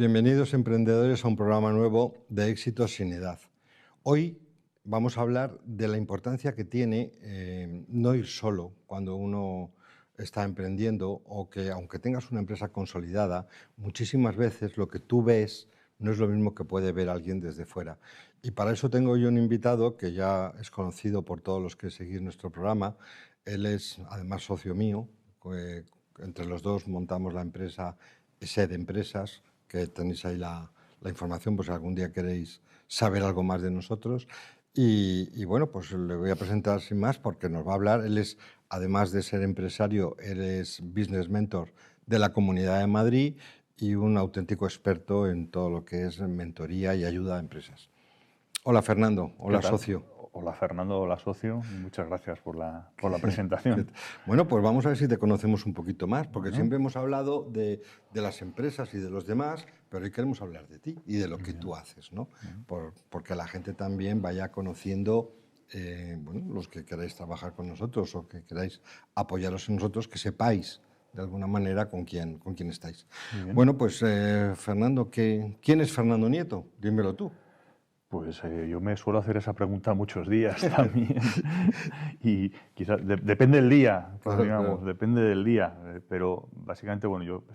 Bienvenidos emprendedores a un programa nuevo de Éxito sin edad. Hoy vamos a hablar de la importancia que tiene no ir solo cuando uno está emprendiendo o que aunque tengas una empresa consolidada, muchísimas veces lo que tú ves no es lo mismo que puede ver alguien desde fuera. Y para eso tengo yo un invitado que ya es conocido por todos los que seguís nuestro programa. Él es además socio mío. Entre los dos montamos la empresa SED Empresas, que tenéis ahí la información, pues si algún día queréis saber algo más de nosotros. Y bueno, pues le voy a presentar sin más porque nos va a hablar. Él es, además de ser empresario, él es business mentor de la Comunidad de Madrid y un auténtico experto en todo lo que es mentoría y ayuda a empresas. Hola Fernando, ¿Qué hola tal? socio. Hola Fernando, hola socio, y muchas gracias por la presentación. Bueno, pues vamos a ver si te conocemos un poquito más, porque Bueno, siempre hemos hablado de las empresas y de los demás, pero hoy queremos hablar de ti y de lo que tú haces, ¿no? Porque la gente también vaya conociendo, bueno, los que queráis trabajar con nosotros o que queráis apoyaros en nosotros, que sepáis de alguna manera con quién estáis. muy bien. Bueno, pues Fernando, ¿quién es Fernando Nieto? Dímelo tú. Pues yo me suelo hacer esa pregunta muchos días también. Y quizás depende del día, pues Claro, digamos, claro. depende del día. Pero básicamente, bueno, yo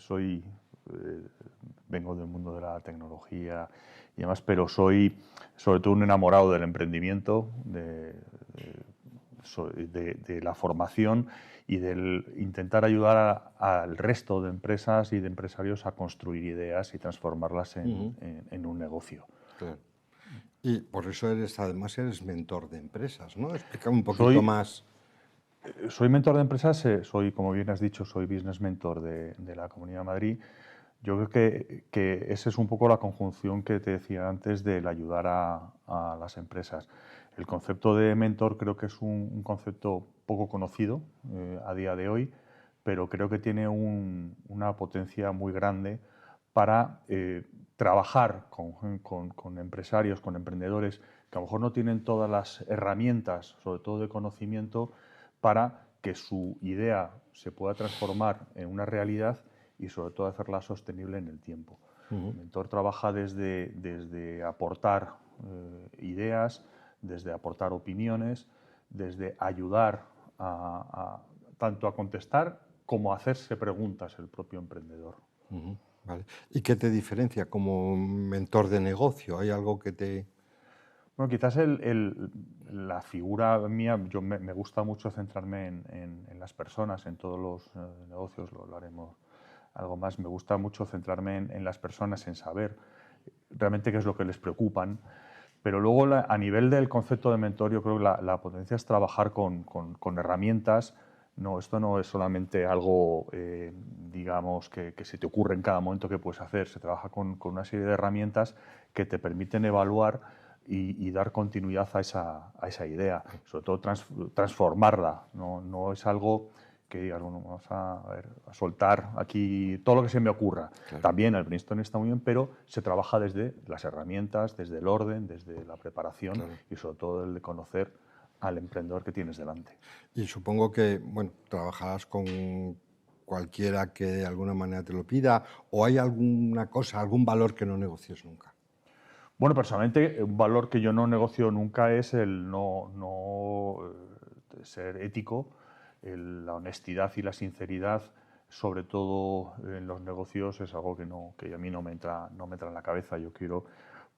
vengo del mundo de la tecnología y demás, pero soy sobre todo un enamorado del emprendimiento, de la formación y del intentar ayudar al resto de empresas y de empresarios a construir ideas y transformarlas en un negocio. Claro. Y por eso además eres mentor de empresas, ¿no? Explícame un poquito Soy, más. soy mentor de empresas, como bien has dicho, soy business mentor de la Comunidad de Madrid. Yo creo que esa es un poco la conjunción que te decía antes del ayudar a las empresas. El concepto de mentor creo que es un concepto poco conocido a día de hoy, pero creo que tiene una potencia muy grande para trabajar con empresarios, con emprendedores que a lo mejor no tienen todas las herramientas, sobre todo de conocimiento, para que su idea se pueda transformar en una realidad y sobre todo hacerla sostenible en el tiempo. El mentor trabaja desde aportar ideas, desde aportar opiniones, desde ayudar tanto a contestar como a hacerse preguntas el propio emprendedor. Vale. ¿Y qué te diferencia como mentor de negocio? ¿Hay algo que te...? Bueno, quizás la figura mía, me gusta mucho centrarme en las personas, en todos los negocios, lo haremos algo más. Me gusta mucho centrarme en las personas, en saber realmente qué es lo que les preocupan. Pero luego, a nivel del concepto de mentor, yo creo que la potencia es trabajar con herramientas. No, esto no es solamente algo, digamos, que se te ocurre en cada momento que puedes hacer. Se trabaja con una serie de herramientas que te permiten evaluar y dar continuidad a esa idea. Sobre todo transformarla. No es algo que digas, bueno, vamos a soltar aquí todo lo que se me ocurra. Claro. También el brainstorming está muy bien, pero se trabaja desde las herramientas, desde el orden, desde la preparación, claro, y sobre todo el de conocer al emprendedor que tienes delante. Y supongo que, bueno, trabajarás con cualquiera que de alguna manera te lo pida, o hay alguna cosa, algún valor que no negocies nunca. Bueno, personalmente, un valor que yo no negocio nunca es el no ser ético, la honestidad y la sinceridad, sobre todo en los negocios, es algo que a mí no me entra en la cabeza. Yo quiero,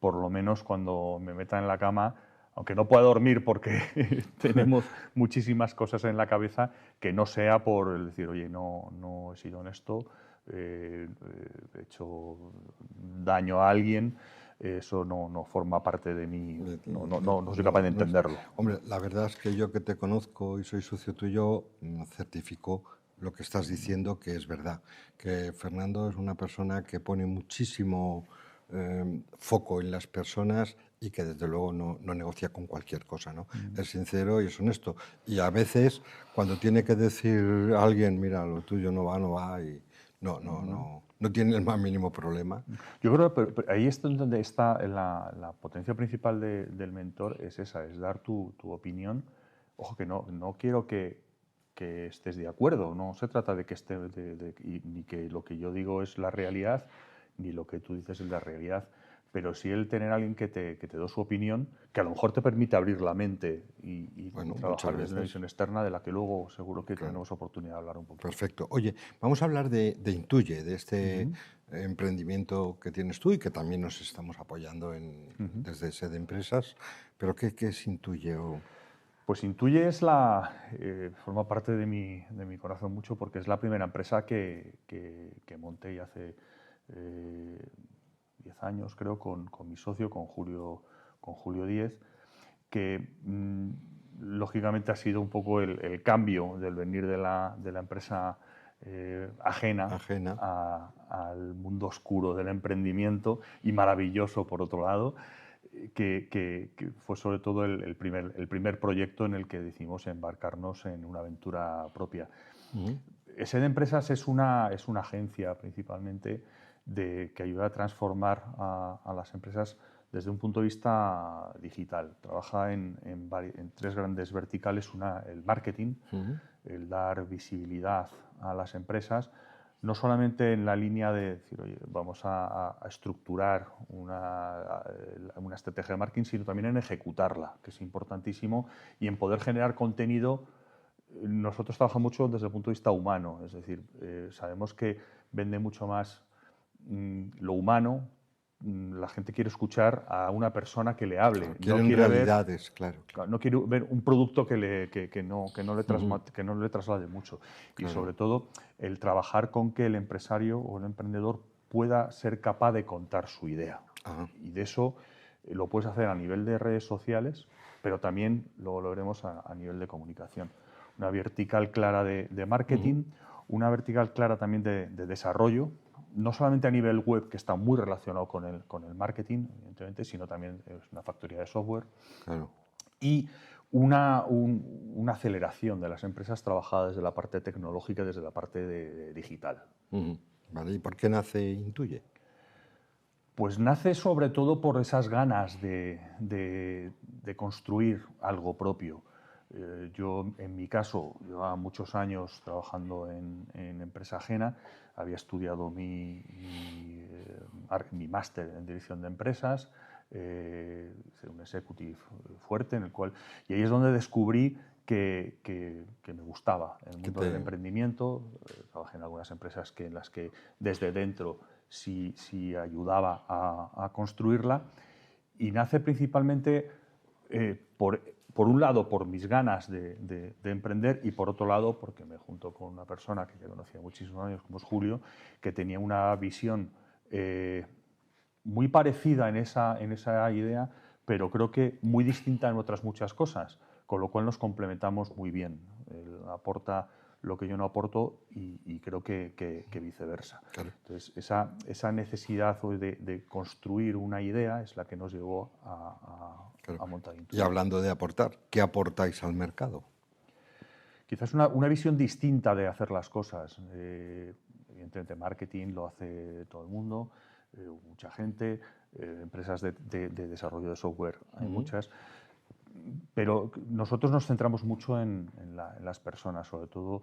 por lo menos cuando me meta en la cama, aunque no pueda dormir porque tenemos muchísimas cosas en la cabeza, que no sea por decir, oye, no he sido honesto, he hecho daño a alguien. Eso no forma parte de mí, no soy capaz de entenderlo. Hombre, la verdad es que yo que te conozco y soy socio tuyo, certifico lo que estás diciendo, que es verdad, que Fernando es una persona que pone muchísimo foco en las personas y que desde luego no negocia con cualquier cosa, ¿no? Es sincero y es honesto. Y a veces cuando tiene que decir a alguien, mira, lo tuyo no va y no tiene el más mínimo problema. Yo creo que ahí es donde está la potencia principal del mentor, es esa, es dar tu opinión. Ojo, que no quiero que estés de acuerdo, no se trata de que esté ni que lo que yo digo es la realidad, ni lo que tú dices es la realidad, pero sí el tener a alguien que te dé su opinión, que a lo mejor te permite abrir la mente y Bueno, trabajar muchas desde una veces. visión externa de la que luego seguro que Claro. tenemos oportunidad de hablar un poco. Perfecto. Oye, vamos a hablar de Intuye, de este Ujú, emprendimiento que tienes tú y que también nos estamos apoyando ujú. desde Sede Empresas. Pero ¿qué es Intuye? Pues Intuye forma parte de mi corazón mucho porque es la primera empresa que monté y hace 10 años, creo, con mi socio, con Julio Díez, que lógicamente ha sido un poco el cambio del venir de la empresa ajena Ajena. al mundo oscuro del emprendimiento y maravilloso por otro lado, que fue sobre todo el primer proyecto en el que decidimos embarcarnos en una aventura propia. Ujú. Sede Empresas es una agencia principalmente que ayuda a transformar a las empresas desde un punto de vista digital. Trabaja en tres grandes verticales. Una, el marketing, Ujú. el dar visibilidad a las empresas, no solamente en la línea de decir, oye, vamos a estructurar una estrategia de marketing, sino también en ejecutarla, que es importantísimo, y en poder generar contenido. Nosotros trabajamos mucho desde el punto de vista humano, es decir, sabemos que vende mucho más lo humano. La gente quiere escuchar a una persona que le hable, Claro, no quieren quiere ver, realidades, claro, claro. no quiere ver un producto Ujú. que no le traslade mucho. Y Claro. sobre todo, el trabajar con que el empresario o el emprendedor pueda ser capaz de contar su idea. Ajá. Y de eso lo puedes hacer a nivel de redes sociales, pero también lo veremos a nivel de comunicación. Una vertical clara de Ujú. marketing, una vertical clara también de desarrollo, no solamente a nivel web, que está muy relacionado con el marketing, evidentemente, sino también es una factoría de software, Claro. y una aceleración de las empresas trabajadas desde la parte tecnológica, desde la parte digital. Ujú. Vale, ¿y por qué nace Intuye? Pues nace sobre todo por esas ganas de construir algo propio. Yo, en mi caso, llevaba muchos años trabajando en empresa ajena, había estudiado mi máster en dirección de empresas, un executive fuerte, y ahí es donde descubrí que me gustaba el ¿Qué mundo del te... emprendimiento. Trabajé en algunas empresas en las que desde dentro sí ayudaba a construirla, y nace principalmente por un lado por mis ganas de emprender, y por otro lado porque me junto con una persona que ya conocía muchísimos años, como es Julio, que tenía una visión muy parecida en esa idea, pero creo que muy distinta en otras muchas cosas, con lo cual nos complementamos muy bien. Él aporta lo que yo no aporto y creo que viceversa. Claro, Entonces, esa necesidad de construir una idea es la que nos llevó claro. a montar Y Intuye. hablando de aportar, ¿qué aportáis al mercado? Quizás una visión distinta de hacer las cosas. Evidentemente, marketing lo hace todo el mundo, mucha gente, empresas de desarrollo de software hay Ujú. muchas, pero nosotros nos centramos mucho en las personas, sobre todo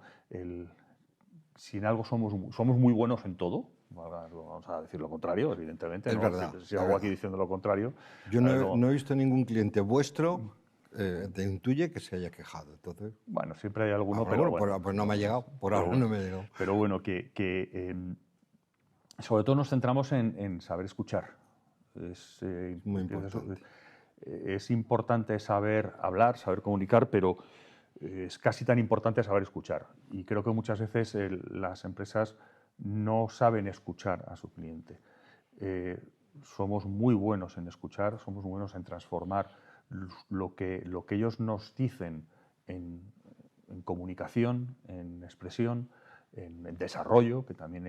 si en algo somos muy buenos en todo. Vamos a decir lo contrario, evidentemente, Es ¿no? verdad, Si es hago aquí verdad. diciendo lo contrario, Yo no. no he visto ningún cliente vuestro de Intuye que se haya quejado. Entonces, Bueno, siempre hay alguno, bueno, pero bueno, bueno. pues no me ha llegado. Por Pero ahora no bueno, me ha llegado. pero bueno, sobre todo nos centramos en saber escuchar. Es, Es muy importante. es importante saber hablar, saber comunicar, pero es casi tan importante saber escuchar. Y creo que muchas veces las empresas no saben escuchar a su cliente. Eh, Somos muy buenos en escuchar, somos muy buenos en transformar lo que ellos nos dicen en, en comunicación, en expresión, en desarrollo, que también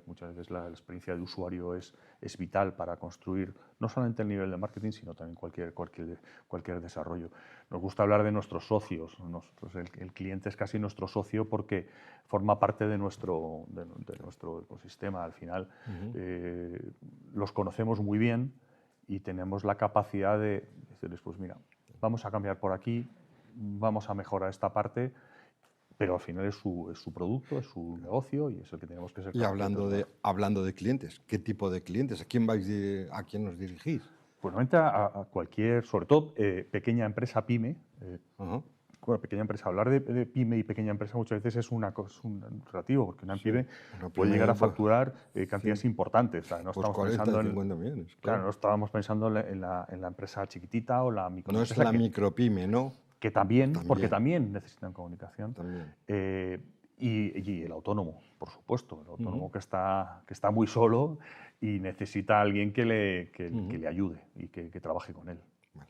muchas veces la experiencia de usuario es vital para construir no solamente el nivel de marketing, sino también cualquier desarrollo. Nos gusta hablar de nuestros socios. El cliente es casi nuestro socio porque forma parte de nuestro ecosistema. Al final Ujú. los conocemos muy bien y tenemos la capacidad de decirles, pues mira, vamos a cambiar por aquí, vamos a mejorar esta parte, pero al final es su producto, es su negocio y es el que tenemos que ser Y capaces de hablando de clientes, ¿qué tipo de clientes? ¿A quién os dirigís? pues normalmente a cualquier, sobre todo pequeña empresa pyme, Ajá. bueno, pequeña empresa, hablar de pyme y pequeña empresa muchas veces es un relativo, porque una Sí, pyme una puede llegar pyme, a pues, facturar cantidades sí, importantes. O sea, no pues estamos 40 y pensando en, 50 millones, claro, no claro. estábamos pensando en la empresa chiquitita o la No es microempresa la micropyme, ¿no? que también, porque También, también necesitan comunicación. también. eh, y el autónomo, por supuesto, el Ujú, autónomo que está muy solo y necesita a alguien que ujú. le ayude y que trabaje con él. Vale.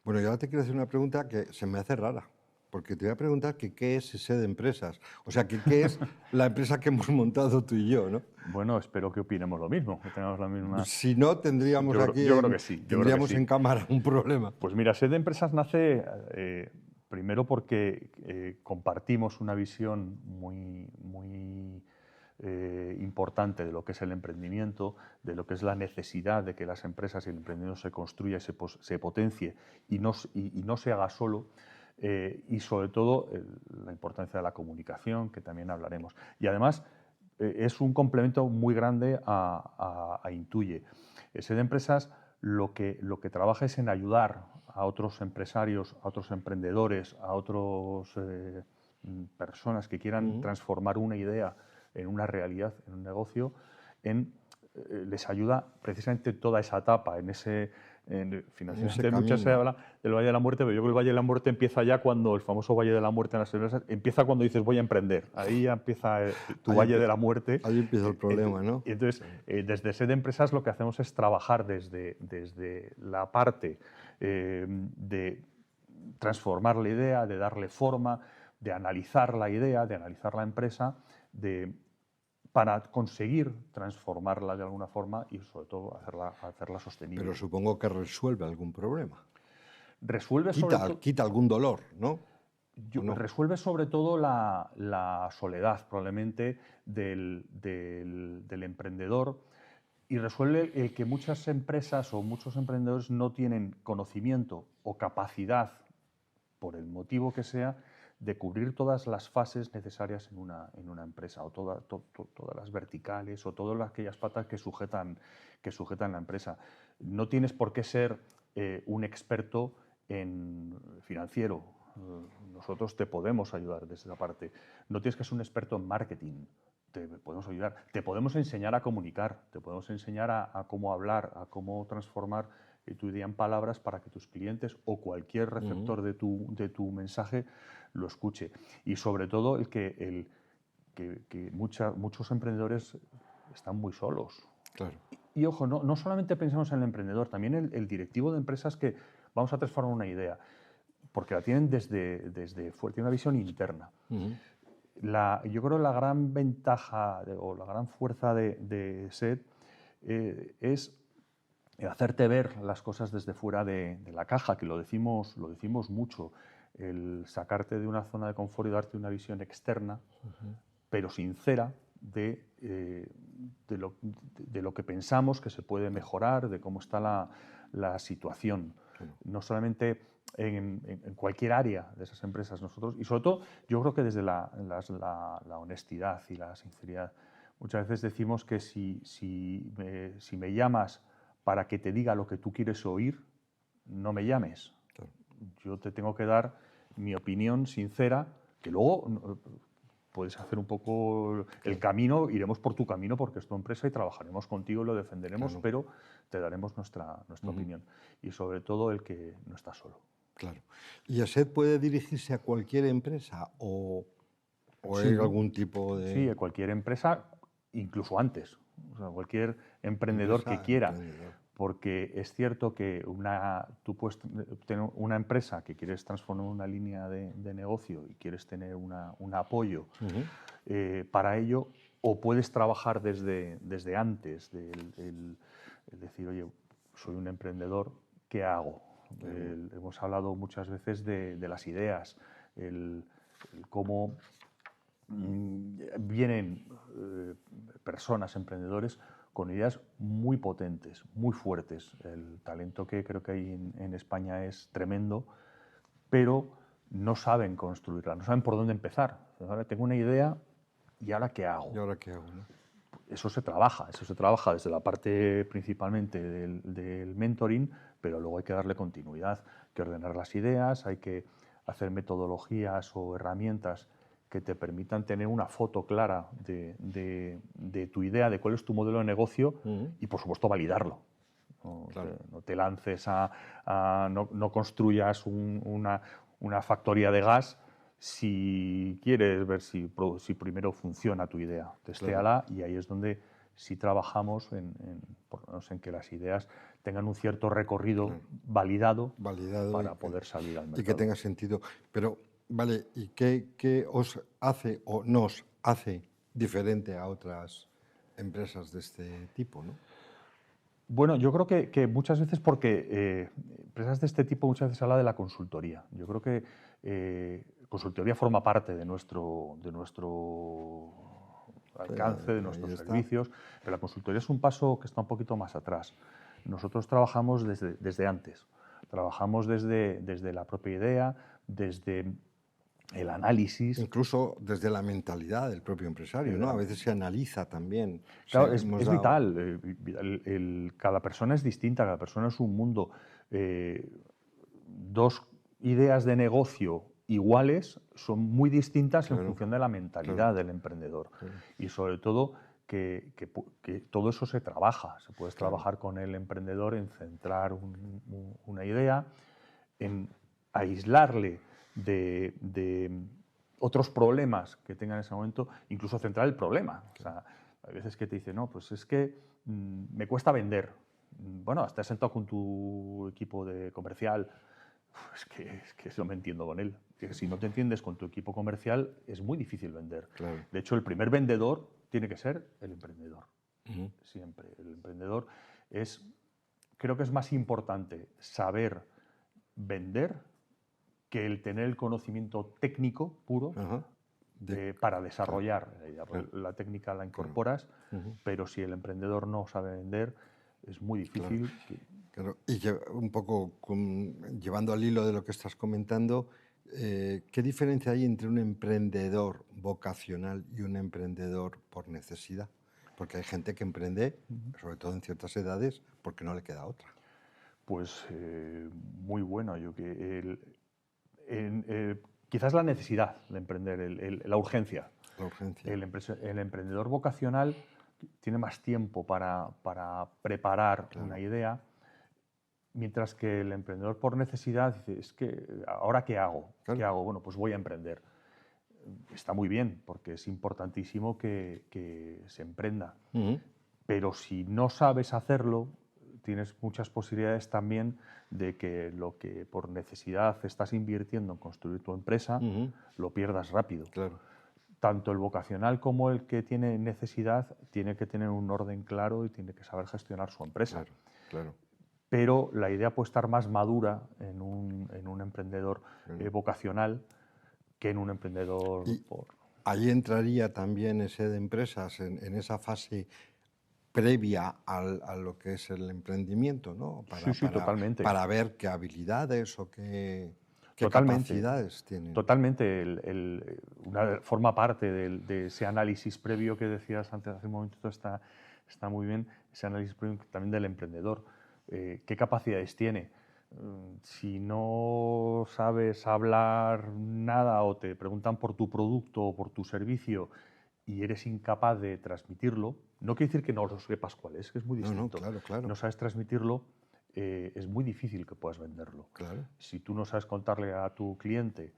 Bueno, yo ahora te quiero hacer una pregunta que se me hace rara, porque te voy a preguntar que qué es ese de empresas. O sea, que qué es la empresa que hemos montado tú y yo, ¿no? Bueno, espero que opinemos lo mismo, que tengamos la misma. Si no, tendríamos Yo creo que sí, yo creo que tendríamos sí. en cámara un problema. Pues mira, Sed de Empresas nace primero porque compartimos una visión muy importante de lo que es el emprendimiento, de lo que es la necesidad de que las empresas y el emprendimiento se construya y se potencie y no se haga solo. Y sobre todo la importancia de la comunicación, que también hablaremos. Y además es un complemento muy grande a Intuye. Sed de Empresas lo que trabaja es en ayudar a otros empresarios, a otros emprendedores, a otras personas que quieran Ujú. transformar una idea en una realidad, en un negocio, les ayuda precisamente toda esa etapa, En ese financieramente mucho se camino. habla del Valle de la Muerte, pero yo creo que el Valle de la Muerte empieza ya cuando el famoso Valle de la Muerte en las empresas, empieza cuando dices voy a emprender, ahí ya empieza tu Ahí, Valle de la Muerte. ahí empieza el problema, ¿no? Y entonces, Sí. desde Sed de Empresas lo que hacemos es trabajar desde la parte de transformar la idea, de darle forma, de analizar la idea, de analizar la empresa, para conseguir transformarla de alguna forma y sobre todo hacerla Pero sostenible. supongo que resuelve algún problema. Resuelve sobre todo, Quita algún dolor, ¿no? ¿O no? resuelve sobre todo la soledad probablemente del emprendedor, y resuelve el que muchas empresas o muchos emprendedores no tienen conocimiento o capacidad, por el motivo que sea, de cubrir todas las fases necesarias en una empresa, o todas las verticales, o todas aquellas patas que sujetan la empresa. No tienes por qué ser un experto en financiero. Nosotros te podemos ayudar desde esa parte. No tienes que ser un experto en marketing. Te podemos ayudar. Te podemos enseñar a comunicar, te podemos enseñar a cómo hablar, a cómo transformar tu idea en palabras para que tus clientes o cualquier Ujú. receptor de tu mensaje lo escuche. Y sobre todo que muchos emprendedores están muy solos. Claro. Y ojo, no solamente pensamos en el emprendedor, también el directivo de empresas que vamos a transformar una idea, porque la tienen desde fuera, tiene una visión interna. Ujú. Yo creo que la gran ventaja o la gran fuerza de SED es hacerte ver las cosas desde fuera de la caja, que lo decimos mucho, el sacarte de una zona de confort y darte una visión externa, pero sincera, de lo que pensamos que se puede mejorar, de cómo está la situación. Claro. No solamente en cualquier área de esas empresas, nosotros, y sobre todo yo creo que desde la honestidad y la sinceridad. Muchas veces decimos que si me llamas para que te diga lo que tú quieres oír, no me llames. Claro. Yo te tengo que dar mi opinión sincera, que luego puedes hacer un poco el Claro. camino, iremos por tu camino porque es tu empresa y trabajaremos contigo, lo defenderemos, Claro. pero te daremos nuestra Ujú. opinión. Y sobre todo el que no estás solo. Claro. ¿Y ESET puede dirigirse a cualquier empresa o hay Sí, algún tipo sí, de cualquier empresa, incluso antes, o sea, cualquier emprendedor que empresa quiera, emprendedor? porque es cierto que tú puedes tener una empresa que quieres transformar una línea de negocio y quieres tener un apoyo Ujú. para ello, o puedes trabajar desde antes, el decir, oye, soy un emprendedor, ¿qué hago? Claro. Hemos hablado muchas veces de las ideas, el cómo vienen personas, emprendedores, con ideas muy potentes, muy fuertes. El talento que creo que hay en España es tremendo, pero no saben construirla, no saben por dónde empezar. Ahora tengo una idea y ¿ahora qué hago? ¿Y ahora qué hago? ¿No? Eso se trabaja desde la parte principalmente del mentoring, pero luego hay que darle continuidad, hay que ordenar las ideas, hay que hacer metodologías o herramientas que te permitan tener una foto clara de tu idea, de cuál es tu modelo de negocio y, por supuesto, validarlo. No te lances no construyas una factoría de gas si quieres ver si primero funciona tu idea. Testéala y ahí es donde sí trabajamos por lo menos en que las ideas tengan un cierto recorrido validado para poder salir al mercado. Y que tenga sentido. Pero, vale, ¿y qué os hace o nos hace diferente a otras empresas de este tipo, ¿no? Bueno, yo creo que muchas veces porque empresas de este tipo muchas veces habla de la consultoría. Yo creo que consultoría forma parte de nuestro alcance, de nuestros servicios, pero la consultoría es un paso que está un poquito más atrás. Nosotros trabajamos desde antes, trabajamos desde la propia idea, desde el análisis. Incluso desde la mentalidad del propio empresario, ¿no? A veces se analiza también. Claro, es vital. Cada persona es distinta, cada persona es un mundo. Dos ideas de negocio iguales son muy distintas en función de la mentalidad del emprendedor. Y sobre todo que todo eso se trabaja. Se puede trabajar con el emprendedor en centrar una idea, en aislarle de otros problemas que tenga en ese momento, incluso centrar el problema. O sea, hay veces que te dicen, no, pues es que me cuesta vender. Bueno, estás sentado con tu equipo comercial. Es que eso me entiendo con él. Si no te entiendes con tu equipo comercial, es muy difícil vender. Claro. De hecho, el primer vendedor tiene que ser el emprendedor. Siempre. El emprendedor creo que es más importante saber vender que el tener el conocimiento técnico puro para desarrollar la idea. La técnica la incorporas, pero si el emprendedor no sabe vender, es muy difícil. Claro. Y un poco llevando al hilo de lo que estás comentando, ¿qué diferencia hay entre un emprendedor vocacional y un emprendedor por necesidad? Porque hay gente que emprende, sobre todo en ciertas edades, porque no le queda otra. Pues muy bueno. Quizás la necesidad de emprender, la urgencia. La urgencia. El emprendedor vocacional tiene más tiempo para preparar una idea, mientras que el emprendedor por necesidad dice, es que ¿ahora qué hago? ¿Qué hago? Bueno, pues voy a emprender. Está muy bien, porque es importantísimo que se emprenda. Pero si no sabes hacerlo, tienes muchas posibilidades también de que lo que por necesidad estás invirtiendo en construir tu empresa lo pierdas rápido. Claro. Tanto el vocacional como el que tiene necesidad tiene que tener un orden claro y tiene que saber gestionar su empresa. Claro. Pero la idea puede estar más madura en un emprendedor vocacional que en un emprendedor Ahí entraría también ese de empresas en esa fase previa a lo que es el emprendimiento, ¿no? Sí, totalmente. Para ver qué habilidades o qué capacidades tienen. Totalmente. Forma parte de ese análisis previo que decías antes, hace un momento, está muy bien, ese análisis previo también del emprendedor. ¿Qué capacidades tiene? Si no sabes hablar nada o te preguntan por tu producto o por tu servicio y eres incapaz de transmitirlo, no quiere decir que no lo sepas cuál es, que es muy distinto. No, claro. No sabes transmitirlo, es muy difícil que puedas venderlo. Claro. Si tú no sabes contarle a tu cliente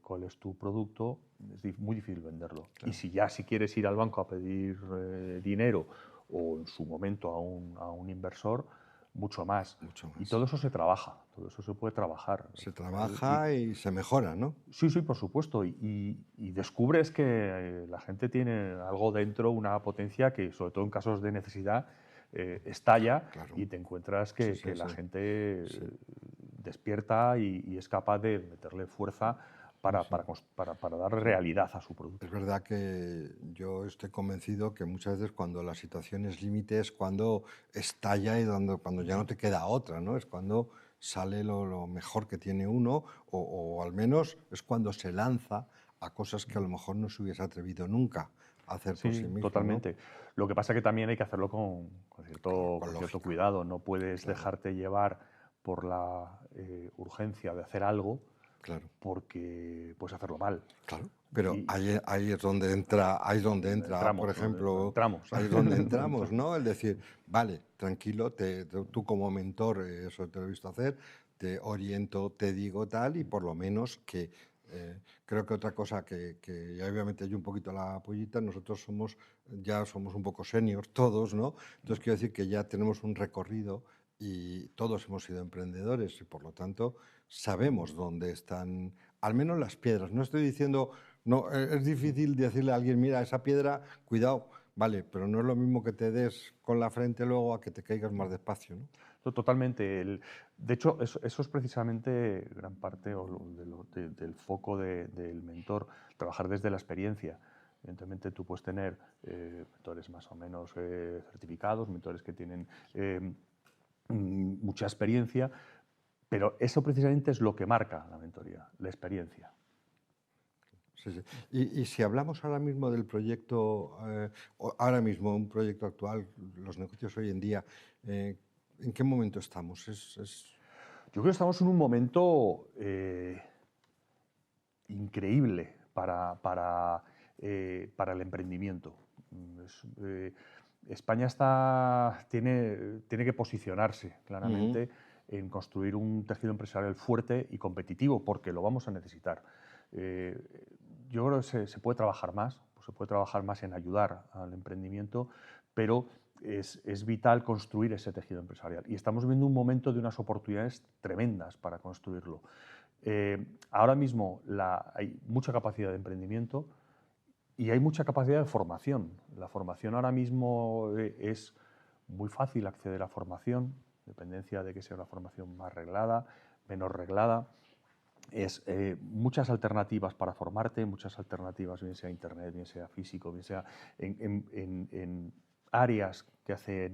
cuál es tu producto, es muy difícil venderlo. Claro. Y si quieres ir al banco a pedir dinero o en su momento a un inversor, mucho más. Y todo eso se trabaja, todo eso se puede trabajar. Se trabaja y se mejora, ¿no? Sí, por supuesto. Y descubres que la gente tiene algo dentro, una potencia que, sobre todo en casos de necesidad, estalla y te encuentras que la gente despierta y es capaz de meterle fuerza para dar realidad a su producto. Es verdad que yo estoy convencido que muchas veces cuando la situación es límite es cuando estalla y cuando ya no te queda otra, ¿no? Es cuando sale lo mejor que tiene uno, o al menos es cuando se lanza a cosas que a lo mejor no se hubiese atrevido nunca a hacer por sí Sí, mismo, ¿no? totalmente. Lo que pasa es que también hay que hacerlo Claro, con con cierto lógica, cuidado. No puedes claro, dejarte llevar por la urgencia de hacer algo claro. porque puedes hacerlo mal. Claro, pero Y ahí es donde entra, por ejemplo, entramos. ahí es donde entramos, ¿no? El decir, vale, tranquilo, tú como mentor, eso te lo he visto hacer, te oriento, te digo tal, y por lo menos que creo que otra cosa que ya obviamente yo un poquito la pollita, nosotros ya somos un poco seniors todos, ¿no? Entonces quiero decir que ya tenemos un recorrido y todos hemos sido emprendedores y por lo tanto sabemos dónde están al menos las piedras. No estoy diciendo, no, es difícil decirle a alguien, mira, esa piedra, cuidado, vale, pero no es lo mismo que te des con la frente luego a que te caigas más despacio, ¿no? Totalmente. De hecho, eso es precisamente gran parte del foco del mentor, trabajar desde la experiencia. Evidentemente, tú puedes tener mentores más o menos certificados, mentores que tienen mucha experiencia, pero eso precisamente es lo que marca la mentoría, la experiencia. Sí, sí. Y si hablamos ahora mismo del proyecto, ahora mismo un proyecto actual, los negocios hoy en día, ¿en qué momento estamos? Yo creo que estamos en un momento increíble para el emprendimiento. España tiene que posicionarse Ujú. claramente en construir un tejido empresarial fuerte y competitivo, porque lo vamos a necesitar. Eh, yo creo que se puede trabajar más, pues se puede trabajar más en ayudar al emprendimiento, pero es vital construir ese tejido empresarial. Y estamos viviendo un momento de unas oportunidades tremendas para construirlo. Ahora mismo hay mucha capacidad de emprendimiento y hay mucha capacidad de formación. La formación ahora mismo es muy fácil acceder a formación, dependencia de que sea una formación más reglada, menos reglada. Muchas alternativas para formarte, muchas alternativas, bien sea internet, bien sea físico, bien sea en áreas que hace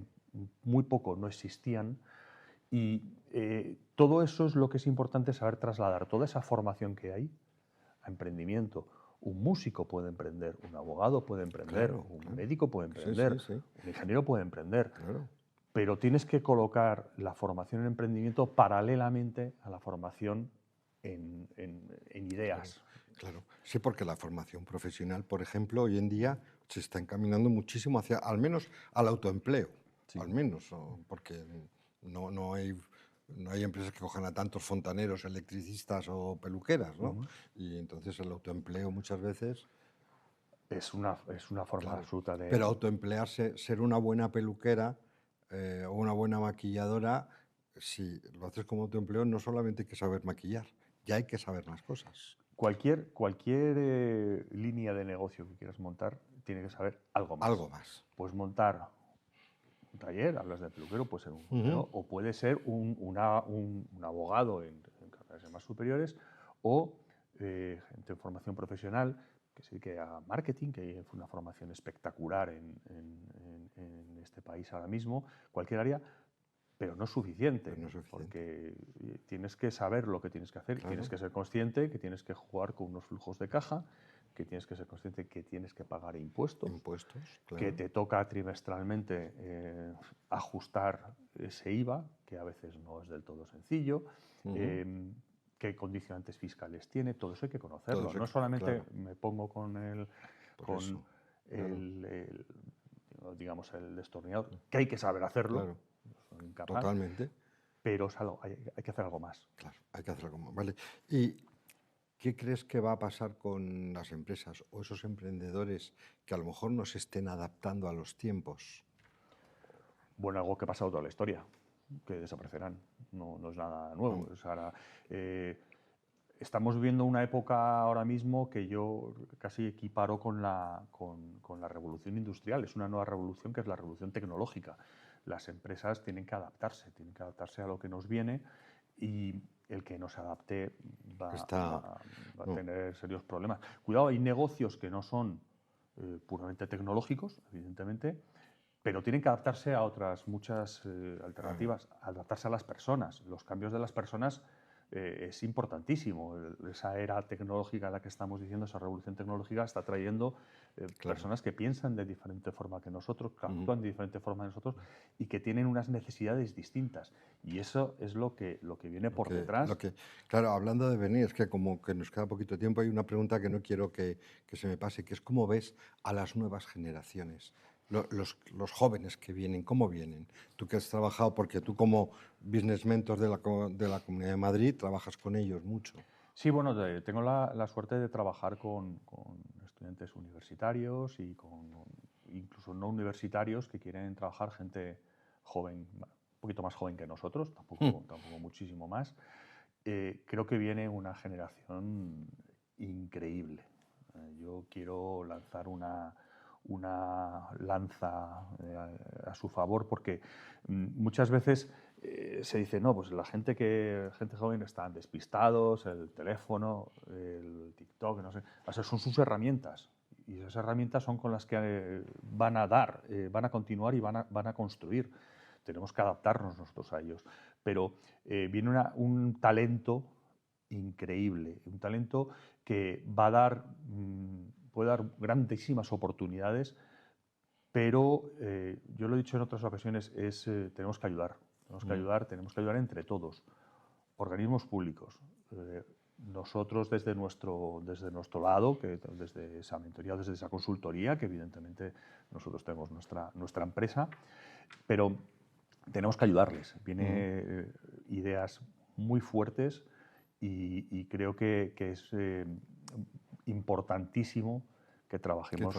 muy poco no existían. Y todo eso es lo que es importante saber trasladar, toda esa formación que hay a emprendimiento. Un músico puede emprender, un abogado puede emprender, Claro, un claro. médico puede Sí, emprender, sí, sí, un ingeniero puede emprender, claro. pero tienes que colocar la formación en emprendimiento paralelamente a la formación en Claro, ideas. claro. Sí, porque la formación profesional, por ejemplo, hoy en día se está encaminando muchísimo hacia, al menos, al autoempleo, Sí. al menos, porque no hay empresas que cojan a tantos fontaneros, electricistas o peluqueras, ¿no? Ujú. Y entonces el autoempleo muchas veces, Es una forma claro, absoluta pero de. autoemplearse, ser una buena peluquera o una buena maquilladora, si lo haces como autoempleo, no solamente hay que saber maquillar, ya hay que saber más cosas. Cualquier línea de negocio que quieras montar tiene que saber algo Algo más. más. Puedes montar un taller, hablas de peluquero, puede ser un Ujú. peluquero, o puede ser un abogado en carreras más superiores, o gente en formación profesional que se dedique a marketing, que hay una formación espectacular en este país ahora mismo, cualquier área, pero no es Pero suficiente, no es suficiente. porque tienes que saber lo que tienes que hacer, tienes Claro, que ser consciente que tienes que jugar con unos flujos de caja, que tienes que ser consciente que tienes que pagar impuestos, impuestos, que claro. te toca trimestralmente ajustar ese IVA, que a veces no es del todo sencillo, Ujú. qué condicionantes fiscales tiene, todo eso hay que Todo conocerlo. eso, No solamente claro, me pongo con por con eso, claro, el, digamos, el destornillador, que hay que saber hacerlo, claro, soy incapaz, totalmente, pero hay que hacer algo más. claro, hay que hacerlo como, vale. ¿Y qué crees que va a pasar con las empresas o esos emprendedores que a lo mejor no se estén adaptando a los tiempos? Bueno, algo que ha pasado toda la historia, que desaparecerán. No es nada nuevo. Mm. O sea, estamos viviendo una época ahora mismo que yo casi equiparo con la revolución industrial. Es una nueva revolución que es la revolución tecnológica. Las empresas tienen que adaptarse a lo que nos viene y el que no se adapte va, Está, va- va a no, tener serios problemas. Cuidado, hay negocios que no son puramente tecnológicos, evidentemente, pero tienen que adaptarse a otras muchas alternativas, adaptarse a las personas. Los cambios de las personas es importantísimo. Esa era tecnológica a la que estamos diciendo, esa revolución tecnológica está trayendo personas que piensan de diferente forma que nosotros, que actúan de diferente forma que nosotros y que tienen unas necesidades distintas. Y eso es lo que viene por detrás. Claro, hablando de venir, es que como que nos queda poquito tiempo, hay una pregunta que no quiero que se me pase, que es cómo ves a las nuevas generaciones. Los jóvenes que vienen, ¿cómo vienen? Tú que has trabajado, porque tú como business mentor de la Comunidad de Madrid, trabajas con ellos mucho. Sí, bueno, tengo la suerte de trabajar con estudiantes universitarios y con incluso no universitarios que quieren trabajar, gente joven, un poquito más joven que nosotros, tampoco muchísimo más. Creo que viene una generación increíble. Yo quiero lanzar una lanza a su favor, porque muchas veces se dice, no, pues la gente joven están despistados, el teléfono, el TikTok, no sé, esas son sus herramientas. Y esas herramientas son con las que van a dar, van a continuar y van a construir. Tenemos que adaptarnos nosotros a ellos. Pero viene un talento increíble, un talento que va a dar, puede dar grandísimas oportunidades, pero yo lo he dicho en otras ocasiones, tenemos que ayudar, tenemos que ayudar entre todos, organismos públicos, nosotros desde nuestro lado, desde esa mentoría, desde esa consultoría, que evidentemente nosotros tenemos nuestra empresa, pero tenemos que ayudarles. Vienen ideas muy fuertes y creo que es importantísimo que trabajemos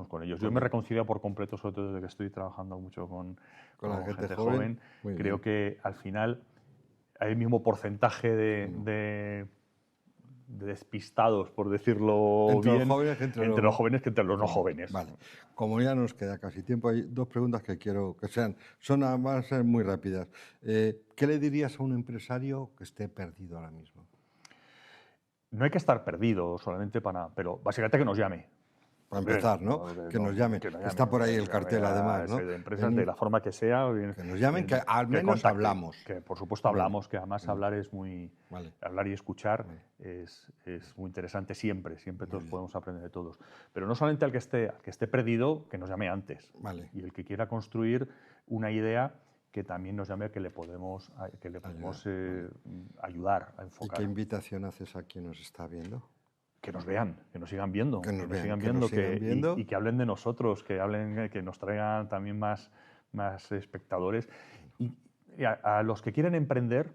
con ellos. Yo me reconcilio por completo, sobre todo desde que estoy trabajando mucho con la gente joven. Creo que al final hay el mismo porcentaje de despistados, por decirlo entre bien, los jóvenes, entre los jóvenes que entre los no jóvenes. Vale. Como ya nos queda casi tiempo, hay dos preguntas que quiero que van a ser muy rápidas. ¿Qué le dirías a un empresario que esté perdido ahora mismo? No hay que estar perdido solamente pero básicamente que nos llame. Para empezar, ¿no? Que nos llamen. Está por ahí el cartel, además, ¿no? De empresas, de la forma que sea. Que nos llamen, que al menos hablamos. Que por supuesto hablamos, que además hablar es muy... Hablar y escuchar es muy interesante siempre. Siempre todos podemos aprender de todos. Pero no solamente al que esté perdido, que nos llame antes. Y el que quiera construir una idea, que también nos llame, que le podemos ayudar a enfocar. ¿Y qué invitación haces a quien nos está viendo? Que nos vean, que nos sigan viendo, y que hablen de nosotros, que nos traigan también más espectadores. Y a los que quieren emprender,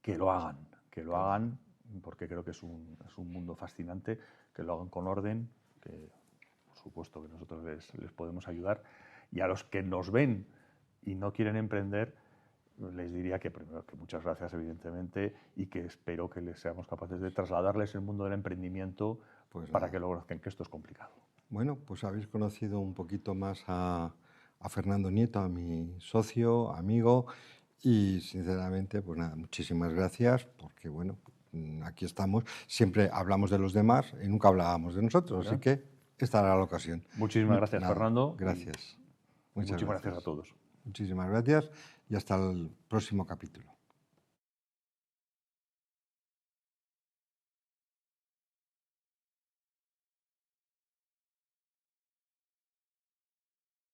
que lo hagan, porque creo que es un mundo fascinante, que lo hagan con orden, que por supuesto que nosotros les podemos ayudar. Y a los que nos ven y no quieren emprender, les diría que primero que muchas gracias, evidentemente, y que espero que les seamos capaces de trasladarles el mundo del emprendimiento para que logren que esto es complicado. Bueno, pues habéis conocido un poquito más a Fernando Nieto, a mi socio, amigo, y sinceramente, pues nada, muchísimas gracias, porque bueno, aquí estamos, siempre hablamos de los demás y nunca hablábamos de nosotros, así que esta era la ocasión. Muchísimas gracias, Fernando. Gracias. Muchas gracias a todos. Muchísimas gracias y hasta el próximo capítulo.